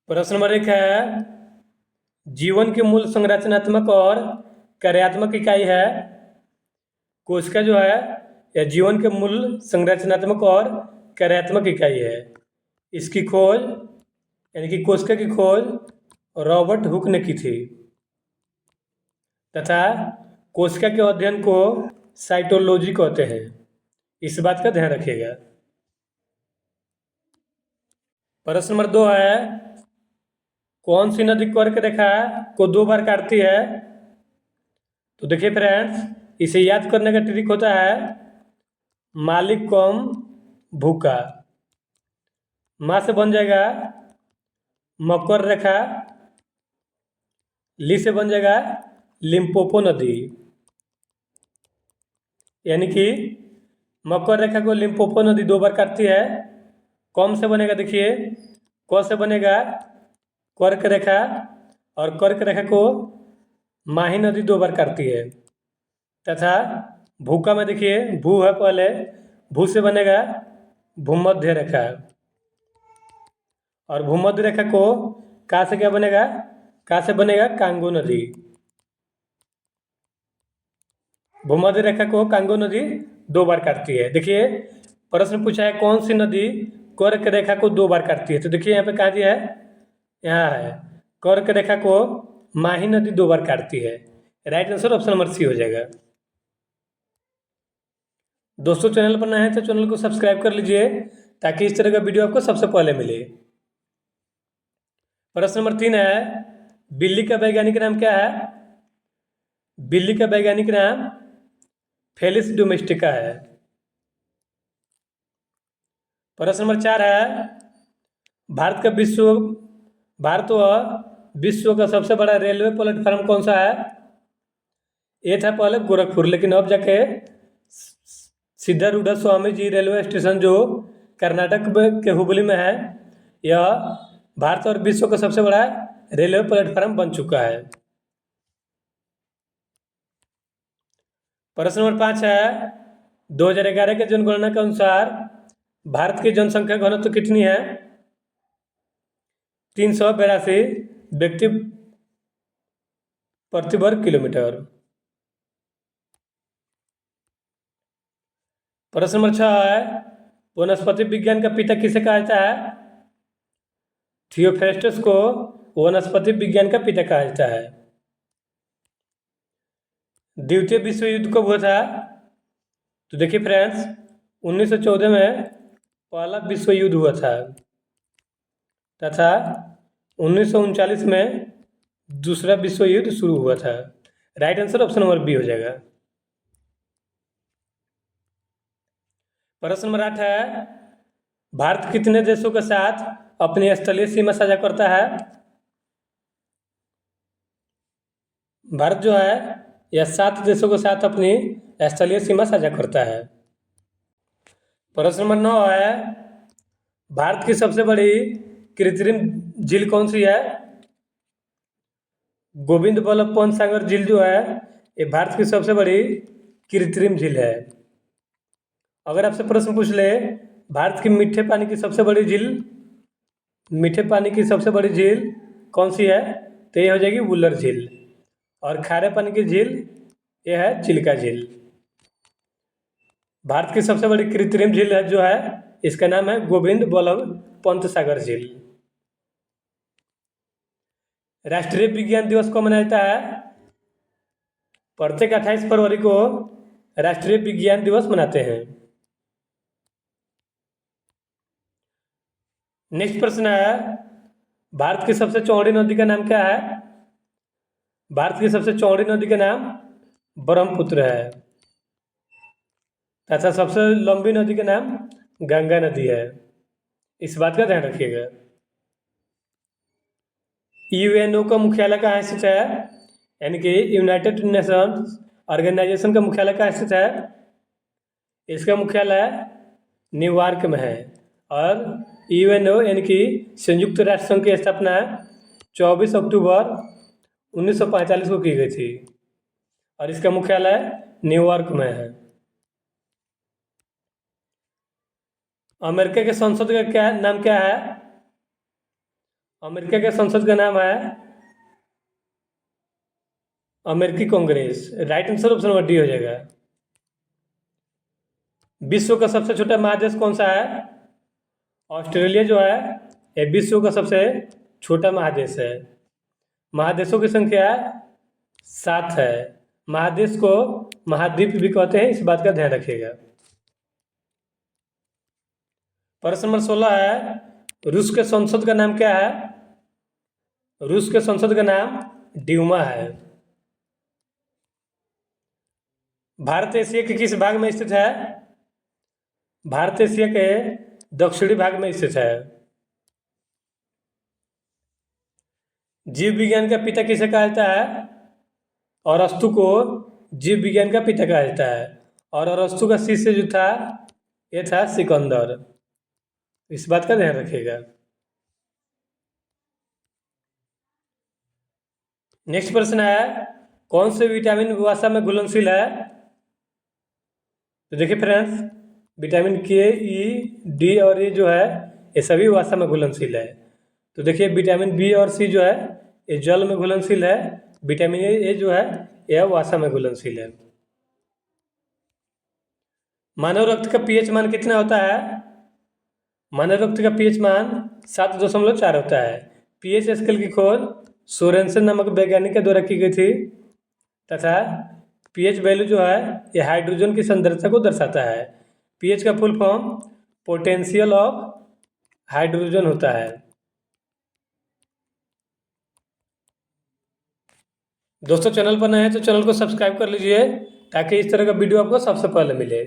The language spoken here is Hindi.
प्रश्न नंबर 1 है, जीवन की मूल संरचनात्मक और कार्यात्मक इकाई है। कोशिका जो है यह जीवन के मूल संरचनात्मक और कार्यात्मक इकाई है। इसकी खोज यानी कि कोशिका की खोज रॉबर्ट हुक ने की थी तथा कोशिका के अध्ययन को साइटोलॉजी कहते हैं। इस बात का ध्यान रखिएगा। प्रश्न नंबर 2 है, कौन सी नदी कर्क रेखा को 2 बार काटती है? तो देखिए फ्रेंड्स, इसे याद करने का ट्रिक होता है मालिक कॉम भूका। माँ से बन जाएगा मकर रेखा, ली से बन जाएगा लिम्पोपो नदी। यानी कि मकर रेखा को लिम्पोपो नदी 2 बार काटती है। कॉम से बनेगा, देखिए क से बनेगा कर्क रेखा, और कर्क रेखा को माही नदी 2 बार काटती है। तथा भूका में देखिए भू है पहले, भू से बनेगा भूमध्य रेखा, और भूमध्य रेखा को का से क्या बनेगा, का से बनेगा कांगो नदी। भूमध्य रेखा को कांगो नदी 2 बार काटती है। देखिए प्रश्न पूछा है कौन सी नदी कर्क रेखा को 2 बार काटती है। तो देखिए यहाँ पे कहाँ दिया है, यहाँ है कर्क रेखा को माही नदी 2 बार काटती है। Right answer option number C हो जाएगा। दोस्तों चैनल पर नए हैं तो चैनल को सब्सक्राइब कर लीजिए ताकि इस तरह का वीडियो आपको सबसे पहले मिले। प्रश्न नंबर 3 है, बिल्ली का वैज्ञानिक नाम क्या है? बिल्ली का वैज्ञानिक नाम फेलिस डोमेस्टिका है। प्रश्न नंबर 4 है, भारत व विश्व का सबसे बड़ा रेलवे प्लेटफार्म कौन सा है? ये था पहले गोरखपुर, लेकिन अब जाके सिद्धारूढ़ स्वामी जी रेलवे स्टेशन जो कर्नाटक के हुबली में है, यह भारत और विश्व का सबसे बड़ा रेलवे प्लेटफार्म बन चुका है। प्रश्न नंबर 5 है, 2011 के जनगणना के अनुसार भारत की जनसंख्या घनत्व कितनी है? 382 व्यक्ति प्रति वर्ग किलोमीटर। प्रश्न नंबर 6 है, वनस्पति विज्ञान का पिता किसे कहा जाता है? थियोफ्रेस्टस को वनस्पति विज्ञान का पिता कहा जाता है। द्वितीय विश्व युद्ध कब हुआ था? तो देखिए फ्रेंड्स, 1914 में पहला विश्व युद्ध हुआ था तथा 1939 में दूसरा विश्व युद्ध शुरू हुआ था। Right answer option number B हो जाएगा। प्रश्न नंबर 8 है, भारत कितने देशों के साथ अपनी स्थलीय सीमा साझा करता है? भारत जो है यह 7 देशों के साथ अपनी स्थलीय सीमा साझा करता है। प्रश्न नंबर 9 है, भारत की सबसे बड़ी कृत्रिम झील कौन सी है? गोविंद बल्लभ पंत सागर झील जो है ये भारत की सबसे बड़ी कृत्रिम झील है। अगर आपसे प्रश्न पूछ ले भारत की मीठे पानी की सबसे बड़ी झील, मीठे पानी की सबसे बड़ी झील कौन सी है, तो ये हो जाएगी वुलर झील। और खारे पानी की झील ये है चिल्का झील। भारत की सबसे बड़ी कृत्रिम झील है जो है इसका नाम है गोविंद बल्लभ पंत सागर झील। राष्ट्रीय विज्ञान दिवस को मनाया जाता है? प्रत्येक 28 फरवरी को राष्ट्रीय विज्ञान दिवस मनाते हैं। नेक्स्ट प्रश्न है, भारत की सबसे चौड़ी नदी का नाम क्या है? भारत की सबसे चौड़ी नदी का नाम ब्रह्मपुत्र है तथा सबसे लंबी नदी का नाम गंगा नदी है। इस बात का ध्यान रखिएगा। यूएनओ का मुख्यालय कहाँ स्थित है? यानी कि यूनाइटेड नेशंस ऑर्गेनाइजेशन का मुख्यालय कहाँ स्थित है? इसका मुख्यालय न्यूयॉर्क में है। और यूएनओ यानी कि संयुक्त राष्ट्र संघ की स्थापना 24 अक्टूबर 1945 को की गई थी और इसका मुख्यालय न्यूयॉर्क में है। अमेरिका के संसद का नाम क्या है? अमेरिका के संसद का नाम है अमेरिकी Congress. Right answer option number D हो जाएगा। विश्व का सबसे छोटा महादेश कौन सा है? ऑस्ट्रेलिया जो है ये विश्व का सबसे छोटा महादेश है। महादेशों की संख्या 7 है। महादेश को महाद्वीप भी कहते हैं, इस बात का ध्यान रखिएगा। प्रश्न नंबर 16 है, रूस के संसद का नाम क्या है? रूस के संसद का नाम ड्यूमा है। भारत एशिया के किस भाग में स्थित है? भारत एशिया के दक्षिणी भाग में स्थित है। जीव विज्ञान का पिता किसे कहा जाता है? और अरस्तु को जीव विज्ञान का पिता कहा जाता है। और अरस्तु का शिष्य जो था ये था सिकंदर। इस बात का ध्यान रखिएगा। नेक्स्ट प्रश्न है, कौन से विटामिन वसा में घुलनशील है? तो देखिए फ्रेंड्स, विटामिन के, ई, डी और ए जो है ये सभी वसा में घुलनशील है। तो देखिए विटामिन बी और सी जो है ये जल में घुलनशील है। विटामिन ए जो है यह वसा में घुलनशील है। मानव रक्त का पीएच मान कितना होता है? मानव रक्त का पीएच मान 7.4 होता है। पीएच स्केल की खोज सोरेनसन नामक वैज्ञानिक के द्वारा की गई थी तथा पीएच वैल्यू जो है यह हाइड्रोजन की सांद्रता को दर्शाता है। पीएच का full form potential of hydrogen होता है। दोस्तों चैनल पर नए हैं तो चैनल को सब्सक्राइब कर लीजिए ताकि इस तरह का वीडियो आपको सबसे पहले मिले।